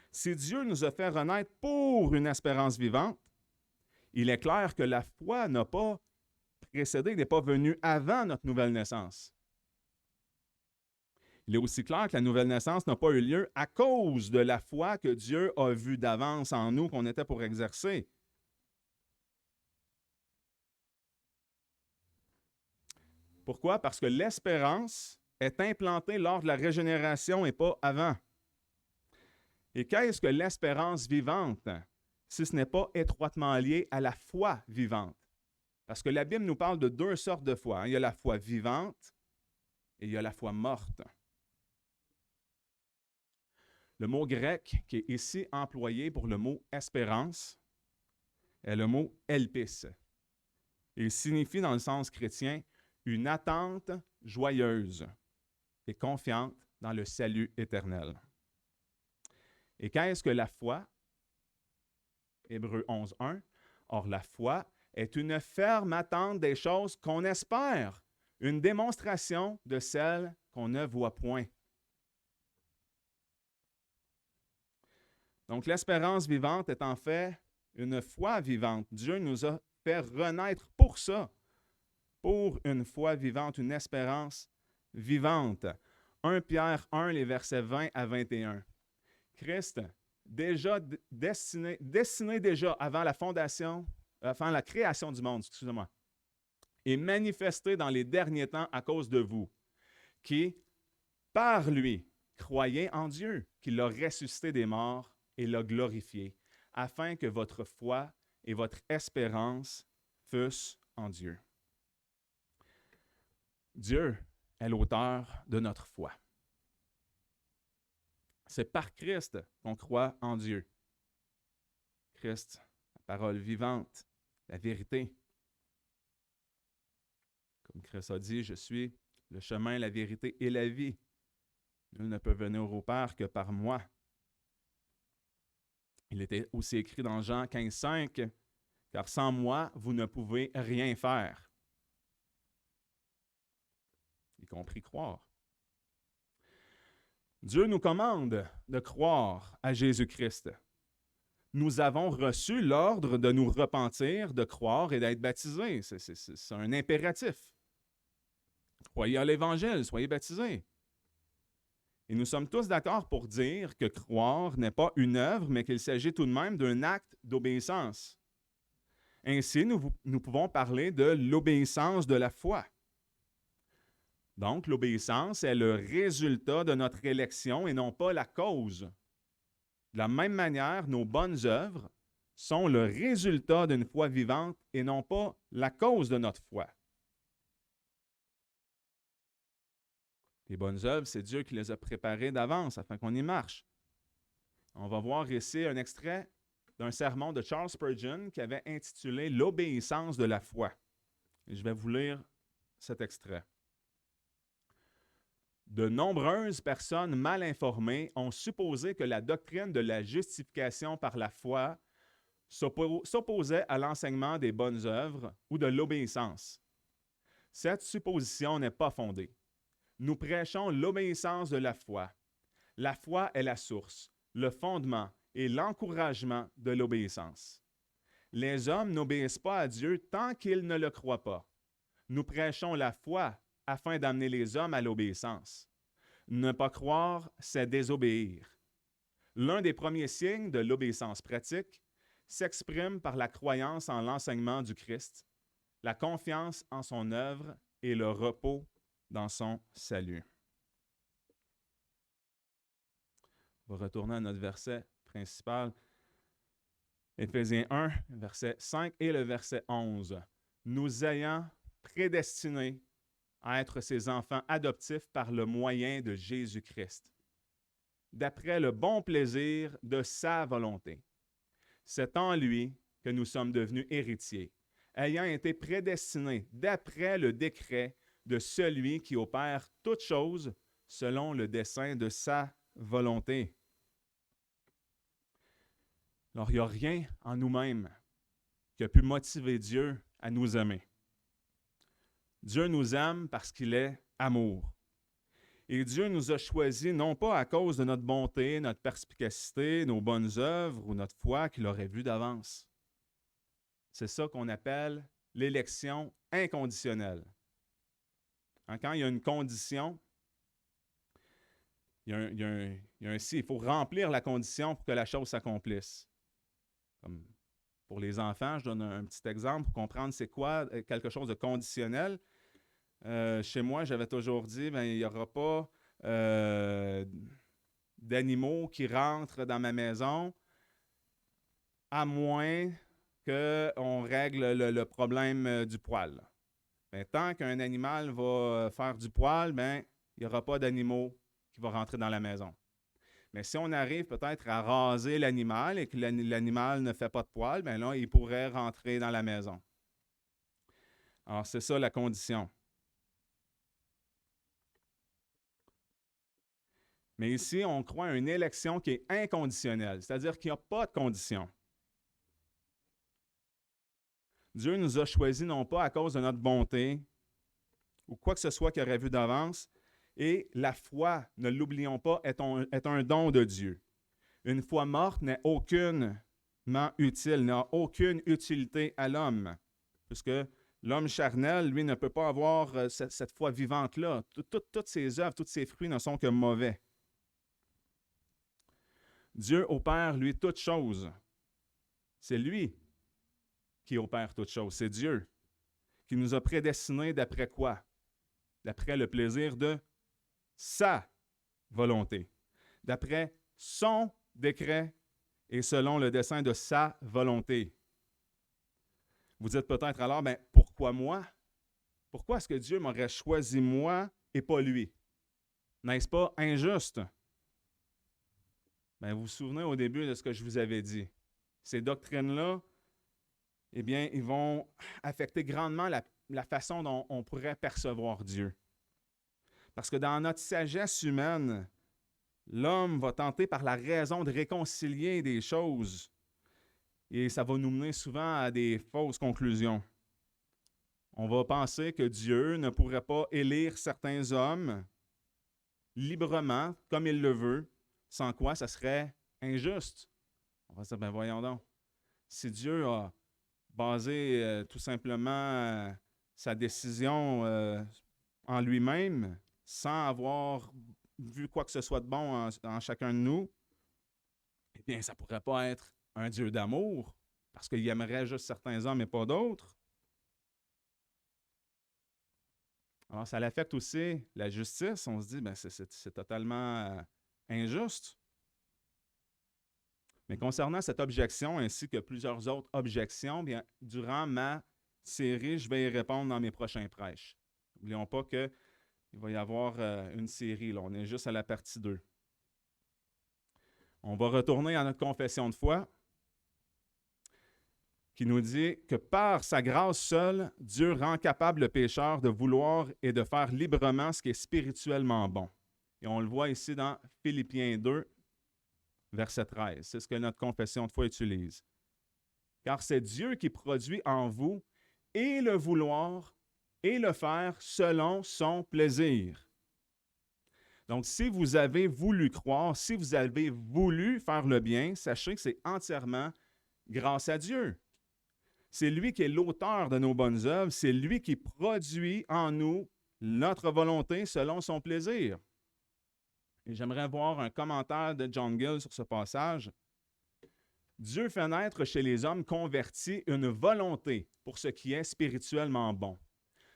Si Dieu nous a fait renaître pour une espérance vivante, il est clair que la foi n'a pas précédé, n'est pas venue avant notre nouvelle naissance. Il est aussi clair que la nouvelle naissance n'a pas eu lieu à cause de la foi que Dieu a vue d'avance en nous qu'on était pour exercer. Pourquoi? Parce que l'espérance est implantée lors de la régénération et pas avant. Et qu'est-ce que l'espérance vivante, si ce n'est pas étroitement lié à la foi vivante? Parce que la Bible nous parle de deux sortes de foi. Il y a la foi vivante et il y a la foi morte. Le mot grec qui est ici employé pour le mot espérance est le mot elpis. Il signifie dans le sens chrétien une attente joyeuse et confiante dans le salut éternel. Et qu'est-ce que la foi? Hébreux 11.1. Or, la foi est une ferme attente des choses qu'on espère, une démonstration de celles qu'on ne voit point. Donc, l'espérance vivante est en fait une foi vivante. Dieu nous a fait renaître pour ça, pour une foi vivante, une espérance vivante. 1 Pierre 1, les versets 20 à 21. Christ, déjà destiné déjà avant la fondation, avant la création du monde, excusez-moi, est manifesté dans les derniers temps à cause de vous, qui, par lui, croyez en Dieu, qui l'a ressuscité des morts et l'a glorifié, afin que votre foi et votre espérance fussent en Dieu. Dieu est l'auteur de notre foi. C'est par Christ qu'on croit en Dieu. Christ, la parole vivante, la vérité. Comme Christ a dit, je suis le chemin, la vérité et la vie. Nul ne peut venir au Père que par moi. Il était aussi écrit dans Jean 15,5, « Car sans moi, vous ne pouvez rien faire. » Y compris croire. Dieu nous commande de croire à Jésus-Christ. nous avons reçu l'ordre de nous repentir, de croire et d'être baptisés. C'est un impératif. Croyez à l'Évangile, soyez baptisés. Et nous sommes tous d'accord pour dire que croire n'est pas une œuvre, mais qu'il s'agit tout de même d'un acte d'obéissance. Ainsi, nous pouvons parler de l'obéissance de la foi. Donc, l'obéissance est le résultat de notre élection et non pas la cause. De la même manière, nos bonnes œuvres sont le résultat d'une foi vivante et non pas la cause de notre foi. Les bonnes œuvres, c'est Dieu qui les a préparées d'avance afin qu'on y marche. On va voir ici un extrait d'un sermon de Charles Spurgeon qui avait intitulé « L'obéissance de la foi ». Et je vais vous lire cet extrait. De nombreuses personnes mal informées ont supposé que la doctrine de la justification par la foi s'opposait à l'enseignement des bonnes œuvres ou de l'obéissance. Cette supposition n'est pas fondée. Nous prêchons l'obéissance de la foi. La foi est la source, le fondement et l'encouragement de l'obéissance. Les hommes n'obéissent pas à Dieu tant qu'ils ne le croient pas. Nous prêchons la foi afin d'amener les hommes à l'obéissance. Ne pas croire, c'est désobéir. L'un des premiers signes de l'obéissance pratique s'exprime par la croyance en l'enseignement du Christ, la confiance en son œuvre et le repos dans son salut. On va retourner à notre verset principal. Éphésiens 1, verset 5 et le verset 11. Nous ayant prédestinés à être ses enfants adoptifs par le moyen de Jésus-Christ, d'après le bon plaisir de sa volonté. C'est en lui que nous sommes devenus héritiers, ayant été prédestinés d'après le décret de celui qui opère toutes choses selon le dessein de sa volonté. Alors, il n'y a rien en nous-mêmes qui a pu motiver Dieu à nous aimer. Dieu nous aime parce qu'il est amour. Et Dieu nous a choisis non pas à cause de notre bonté, notre perspicacité, nos bonnes œuvres ou notre foi qu'il aurait vu d'avance. C'est ça qu'on appelle l'élection inconditionnelle. Quand il y a une condition, il faut remplir la condition pour que la chose s'accomplisse. Comme pour les enfants, je donne un petit exemple pour comprendre c'est quoi quelque chose de conditionnel. Chez moi, j'avais toujours dit, il n'y aura pas d'animaux qui rentrent dans ma maison à moins qu'on règle le problème du poil. Tant qu'un animal va faire du poil, il n'y aura pas d'animaux qui vont rentrer dans la maison. Mais si on arrive peut-être à raser l'animal et que l'animal ne fait pas de poil, là, il pourrait rentrer dans la maison. Alors, c'est ça la condition. Mais ici, on croit à une élection qui est inconditionnelle, c'est-à-dire qu'il n'y a pas de condition. Dieu nous a choisis non pas à cause de notre bonté ou quoi que ce soit qu'il aurait vu d'avance, et la foi, ne l'oublions pas, est un don de Dieu. Une foi morte n'est aucunement utile, n'a aucune utilité à l'homme, puisque l'homme charnel, lui, ne peut pas avoir cette foi vivante-là. Toutes ses œuvres, tous ses fruits ne sont que mauvais. Dieu opère, lui, toutes choses. C'est lui qui opère toutes choses. C'est Dieu qui nous a prédestinés d'après quoi? D'après le plaisir de sa volonté. D'après son décret et selon le dessein de sa volonté. Vous dites peut-être alors, pourquoi moi? Pourquoi est-ce que Dieu m'aurait choisi moi et pas lui? N'est-ce pas injuste? Vous vous souvenez au début de ce que je vous avais dit. Ces doctrines-là, ils vont affecter grandement la façon dont on pourrait percevoir Dieu. Parce que dans notre sagesse humaine, l'homme va tenter par la raison de réconcilier des choses et ça va nous mener souvent à des fausses conclusions. On va penser que Dieu ne pourrait pas élire certains hommes librement, comme il le veut, sans quoi ça serait injuste. On va se dire, ben voyons donc, si Dieu a basé tout simplement sa décision en lui-même, sans avoir vu quoi que ce soit de bon en chacun de nous, eh bien, ça ne pourrait pas être un Dieu d'amour, parce qu'il aimerait juste certains hommes et pas d'autres. Alors, ça l'affecte aussi la justice. On se dit, ben, c'est totalement injuste. Mais concernant cette objection, ainsi que plusieurs autres objections, bien, durant ma série, je vais y répondre dans mes prochains prêches. N'oublions pas qu'il va y avoir une série. Là. On est juste à la partie 2. On va retourner à notre confession de foi qui nous dit que par sa grâce seule, Dieu rend capable le pécheur de vouloir et de faire librement ce qui est spirituellement bon. Et on le voit ici dans Philippiens 2, verset 13. C'est ce que notre confession de foi utilise. Car c'est Dieu qui produit en vous et le vouloir et le faire selon son plaisir. Donc, si vous avez voulu croire, si vous avez voulu faire le bien, sachez que c'est entièrement grâce à Dieu. C'est lui qui est l'auteur de nos bonnes œuvres, c'est lui qui produit en nous notre volonté selon son plaisir. Et j'aimerais voir un commentaire de John Gill sur ce passage. Dieu fait naître chez les hommes convertis une volonté pour ce qui est spirituellement bon,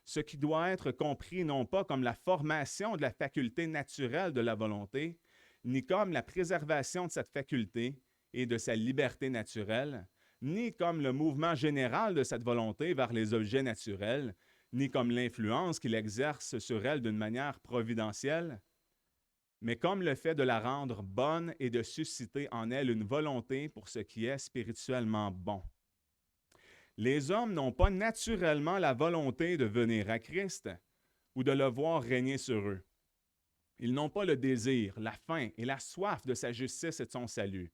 ce qui doit être compris non pas comme la formation de la faculté naturelle de la volonté, ni comme la préservation de cette faculté et de sa liberté naturelle, ni comme le mouvement général de cette volonté vers les objets naturels, ni comme l'influence qu'il exerce sur elle d'une manière providentielle, mais comme le fait de la rendre bonne et de susciter en elle une volonté pour ce qui est spirituellement bon. Les hommes n'ont pas naturellement la volonté de venir à Christ ou de le voir régner sur eux. Ils n'ont pas le désir, la faim et la soif de sa justice et de son salut.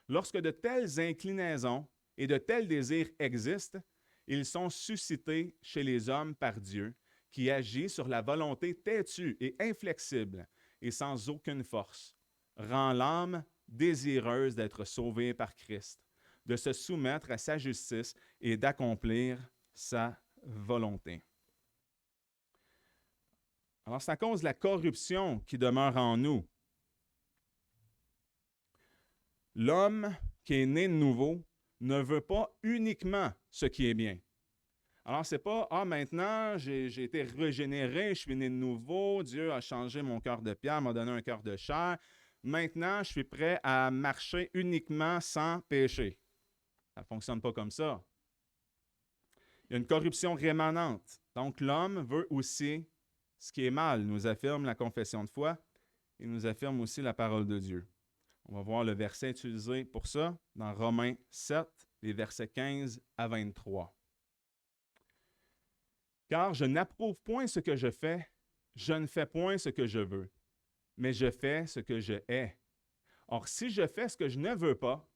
Lorsque de telles inclinaisons et de tels désirs existent, ils sont suscités chez les hommes par Dieu, qui agit sur la volonté têtue et inflexible et sans aucune force, rend l'âme désireuse d'être sauvée par Christ, de se soumettre à sa justice et d'accomplir sa volonté. Alors, c'est à cause de la corruption qui demeure en nous. L'homme qui est né de nouveau ne veut pas uniquement ce qui est bien. Alors, ce n'est pas « Ah, maintenant, j'ai été régénéré, je suis né de nouveau, Dieu a changé mon cœur de pierre, m'a donné un cœur de chair. Maintenant, je suis prêt à marcher uniquement sans péché. » Ça ne fonctionne pas comme ça. Il y a une corruption rémanente. Donc, l'homme veut aussi ce qui est mal, nous affirme la confession de foi et nous affirme aussi la parole de Dieu. On va voir le verset utilisé pour ça dans Romains 7, les versets 15 à 23. Car je n'approuve point ce que je fais, je ne fais point ce que je veux, mais je fais ce que je hais. Or, si je fais ce que je ne veux pas,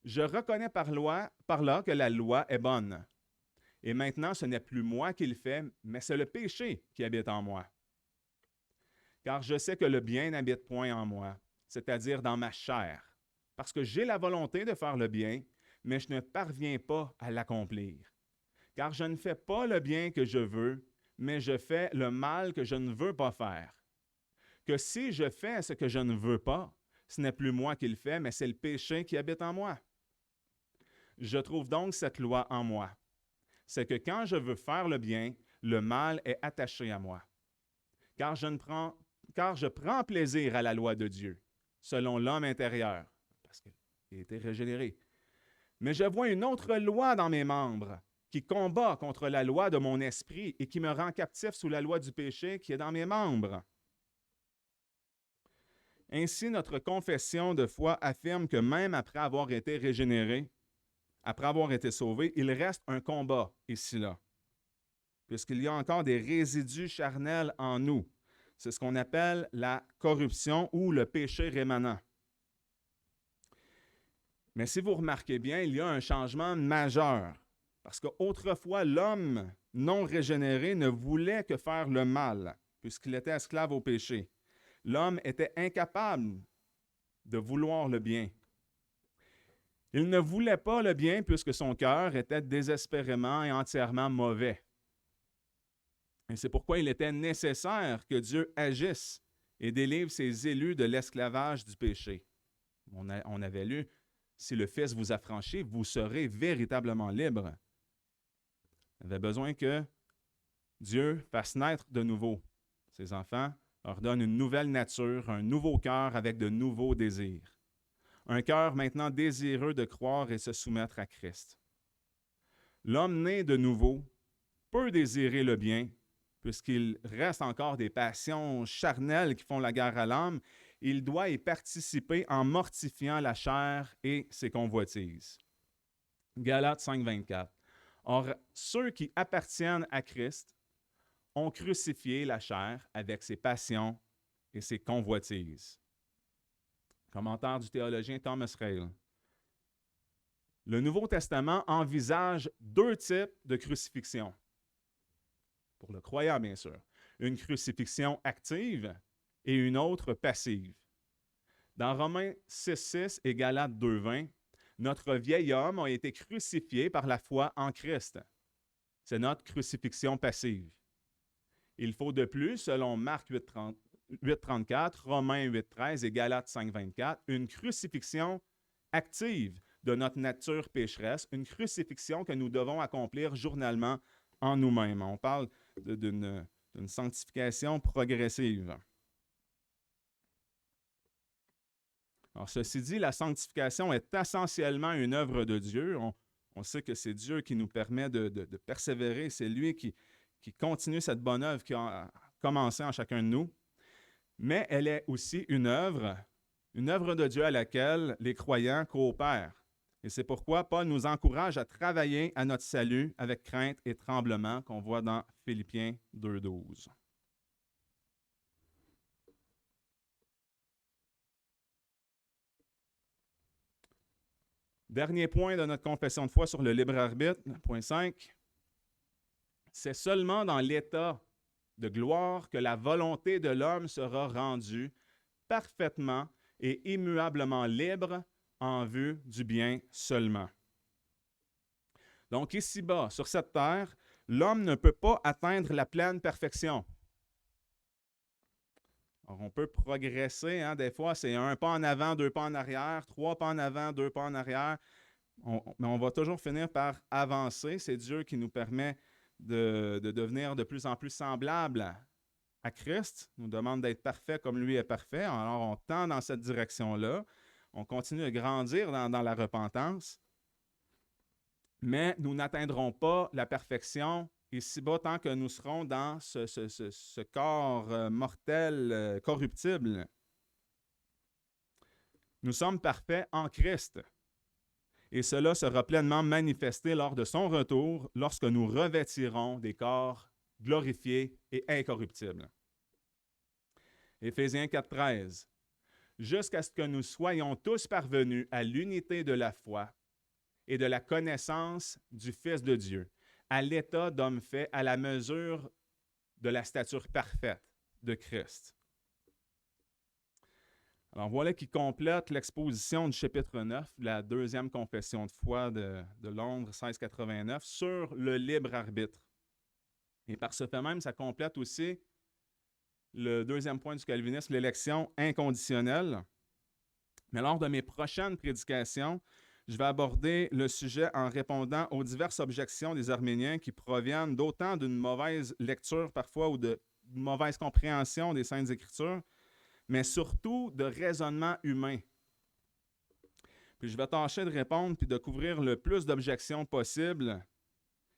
je reconnais par là que la loi est bonne. Et maintenant, ce n'est plus moi qui le fais, mais c'est le péché qui habite en moi. Car je sais que le bien n'habite point en moi, c'est-à-dire dans ma chair, parce que j'ai la volonté de faire le bien, mais je ne parviens pas à l'accomplir. Car je ne fais pas le bien que je veux, mais je fais le mal que je ne veux pas faire. Que si je fais ce que je ne veux pas, ce n'est plus moi qui le fais, mais c'est le péché qui habite en moi. Je trouve donc cette loi en moi. C'est que quand je veux faire le bien, le mal est attaché à moi. Car je prends plaisir à la loi de Dieu, selon l'homme intérieur, parce qu'il a été régénéré. Mais je vois une autre loi dans mes membres, qui combat contre la loi de mon esprit et qui me rend captif sous la loi du péché qui est dans mes membres. Ainsi, notre confession de foi affirme que même après avoir été régénéré, après avoir été sauvé, il reste un combat ici-là, puisqu'il y a encore des résidus charnels en nous. C'est ce qu'on appelle la corruption ou le péché rémanent. Mais si vous remarquez bien, il y a un changement majeur. Parce qu'autrefois, l'homme non régénéré ne voulait que faire le mal, puisqu'il était esclave au péché. L'homme était incapable de vouloir le bien. Il ne voulait pas le bien puisque son cœur était désespérément et entièrement mauvais. Et c'est pourquoi il était nécessaire que Dieu agisse et délivre ses élus de l'esclavage du péché. On avait lu, si le Fils vous affranchit, vous serez véritablement libre. Il avait besoin que Dieu fasse naître de nouveau ses enfants, leur donne une nouvelle nature, un nouveau cœur avec de nouveaux désirs. Un cœur maintenant désireux de croire et se soumettre à Christ. L'homme né de nouveau peut désirer le bien, puisqu'il reste encore des passions charnelles qui font la guerre à l'âme. Il doit y participer en mortifiant la chair et ses convoitises. Galates 5, 24. Or, ceux qui appartiennent à Christ ont crucifié la chair avec ses passions et ses convoitises. Commentaire du théologien Thomas Rale. Le Nouveau Testament envisage deux types de crucifixion. Pour le croyant, bien sûr. Une crucifixion active et une autre passive. Dans Romains 6,6 et Galates 2,20, notre vieil homme a été crucifié par la foi en Christ. C'est notre crucifixion passive. Il faut de plus, selon Marc 8,34, Romains 8,13 et Galates 5,24, une crucifixion active de notre nature pécheresse, une crucifixion que nous devons accomplir journellement en nous-mêmes. On parle d'une sanctification progressive. Alors, ceci dit, la sanctification est essentiellement une œuvre de Dieu. On sait que c'est Dieu qui nous permet de persévérer. C'est lui qui continue cette bonne œuvre qui a commencé en chacun de nous. Mais elle est aussi une œuvre de Dieu à laquelle les croyants coopèrent. Et c'est pourquoi Paul nous encourage à travailler à notre salut avec crainte et tremblement qu'on voit dans Philippiens 2,12. Dernier point de notre confession de foi sur le libre arbitre, point 5. C'est seulement dans l'état de gloire que la volonté de l'homme sera rendue parfaitement et immuablement libre en vue du bien seulement. Donc ici-bas, sur cette terre, l'homme ne peut pas atteindre la pleine perfection. Alors, on peut progresser, des fois c'est un pas en avant, deux pas en arrière, trois pas en avant, deux pas en arrière, mais on va toujours finir par avancer. C'est Dieu qui nous permet de devenir de plus en plus semblables à Christ, nous demande d'être parfait comme lui est parfait. Alors, on tend dans cette direction-là. On continue de grandir dans la repentance. Mais nous n'atteindrons pas la perfection ici-bas tant que nous serons dans ce corps mortel, corruptible. Nous sommes parfaits en Christ. Et cela sera pleinement manifesté lors de son retour, lorsque nous revêtirons des corps glorifiés et incorruptibles. Éphésiens 4,13. Jusqu'à ce que nous soyons tous parvenus à l'unité de la foi et de la connaissance du Fils de Dieu, à l'état d'homme fait à la mesure de la stature parfaite de Christ. Alors voilà qui complète l'exposition du chapitre 9, la deuxième confession de foi de Londres 1689 sur le libre arbitre. Et par ce fait même, ça complète aussi le deuxième point du calvinisme, l'élection inconditionnelle. Mais lors de mes prochaines prédications, je vais aborder le sujet en répondant aux diverses objections des Arméniens qui proviennent d'autant d'une mauvaise lecture parfois ou d'une mauvaise compréhension des Saintes Écritures, mais surtout de raisonnement humain. Puis je vais tâcher de répondre puis de couvrir le plus d'objections possible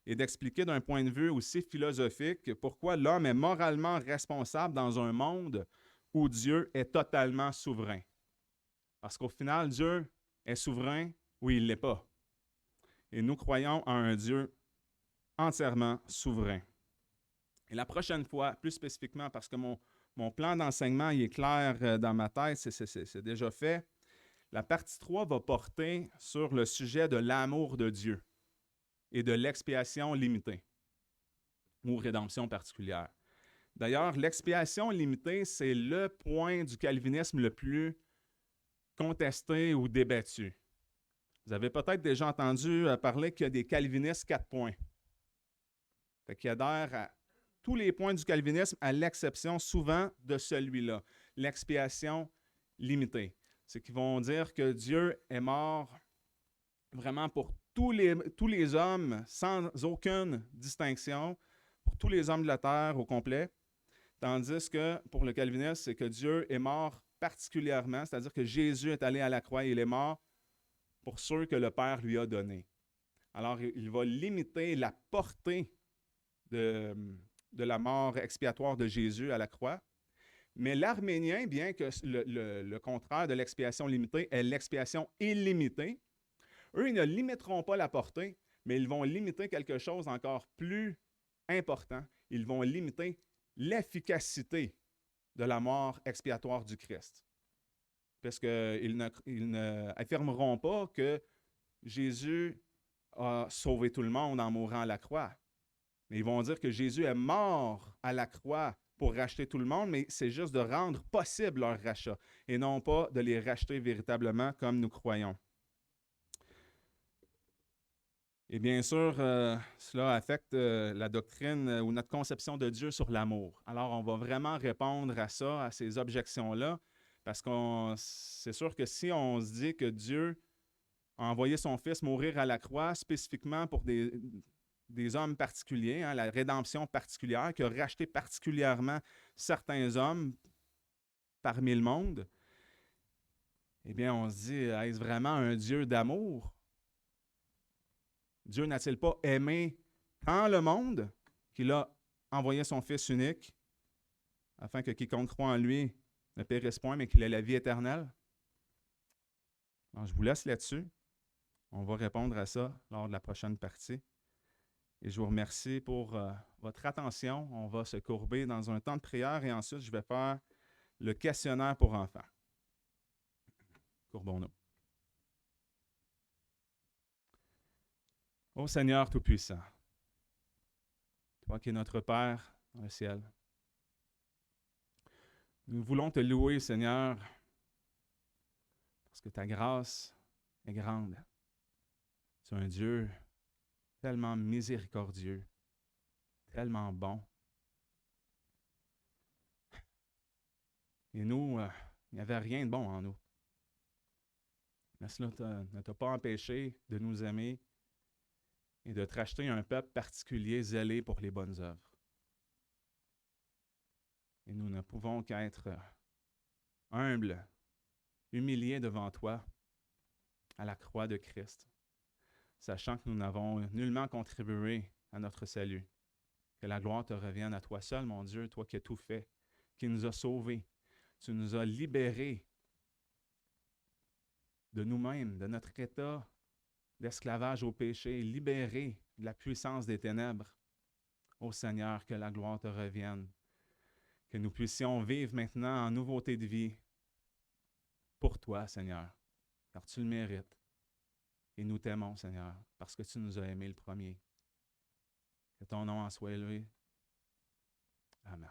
et d'expliquer d'un point de vue aussi philosophique pourquoi l'homme est moralement responsable dans un monde où Dieu est totalement souverain. Parce qu'au final, Dieu est souverain ou il ne l'est pas. Et nous croyons en un Dieu entièrement souverain. Et la prochaine fois, plus spécifiquement, parce que mon plan d'enseignement il est clair dans ma tête, c'est déjà fait, la partie 3 va porter sur le sujet de l'amour de Dieu et de l'expiation limitée ou rédemption particulière. D'ailleurs, l'expiation limitée, c'est le point du calvinisme le plus contesté ou débattu. Vous avez peut-être déjà entendu parler qu'il y a des calvinistes 4 points. Fait qu'ils adhèrent à tous les points du calvinisme, à l'exception souvent de celui-là, l'expiation limitée. C'est qu'ils vont dire que Dieu est mort vraiment pour tous les hommes, sans aucune distinction, pour tous les hommes de la terre au complet. Tandis que pour le calvinisme, c'est que Dieu est mort particulièrement, c'est-à-dire que Jésus est allé à la croix et il est mort pour ceux que le Père lui a donnés. Alors, il va limiter la portée de la mort expiatoire de Jésus à la croix. Mais l'arménien, bien que le contraire de l'expiation limitée est l'expiation illimitée, eux, ils ne limiteront pas la portée, mais ils vont limiter quelque chose d'encore plus important. Ils vont limiter l'efficacité de la mort expiatoire du Christ. Parce qu'ils n'affirmeront pas que Jésus a sauvé tout le monde en mourant à la croix. Mais ils vont dire que Jésus est mort à la croix pour racheter tout le monde, mais c'est juste de rendre possible leur rachat et non pas de les racheter véritablement comme nous croyons. Et bien sûr, cela affecte la doctrine ou notre conception de Dieu sur l'amour. Alors, on va vraiment répondre à ça, à ces objections-là, parce que c'est sûr que si on se dit que Dieu a envoyé son Fils mourir à la croix spécifiquement pour des hommes particuliers, la rédemption particulière, qui a racheté particulièrement certains hommes parmi le monde, eh bien, on se dit, est-ce vraiment un Dieu d'amour? Dieu n'a-t-il pas aimé tant le monde qu'il a envoyé son Fils unique afin que quiconque croit en lui ne périsse point, mais qu'il ait la vie éternelle? Alors, je vous laisse là-dessus. On va répondre à ça lors de la prochaine partie. Et je vous remercie pour votre attention. On va se courber dans un temps de prière et ensuite, je vais faire le questionnaire pour enfants. Courbons-nous. Ô Seigneur Tout-Puissant, toi qui es notre Père dans le ciel, nous voulons te louer, Seigneur, parce que ta grâce est grande. Tu es un Dieu tellement miséricordieux, tellement bon. Et nous, il n'y avait rien de bon en nous. Mais cela ne t'a pas empêché de nous aimer et de te racheter un peuple particulier zélé pour les bonnes œuvres. Et nous ne pouvons qu'être humbles, humiliés devant toi à la croix de Christ, sachant que nous n'avons nullement contribué à notre salut. Que la gloire te revienne à toi seul, mon Dieu, toi qui as tout fait, qui nous as sauvés. Tu nous as libérés de nous-mêmes, de notre état d'esclavage au péché, libérés de la puissance des ténèbres. Ô Seigneur, que la gloire te revienne. Que nous puissions vivre maintenant en nouveauté de vie pour toi, Seigneur, car tu le mérites. Et nous t'aimons, Seigneur, parce que tu nous as aimés le premier. Que ton nom en soit élevé. Amen.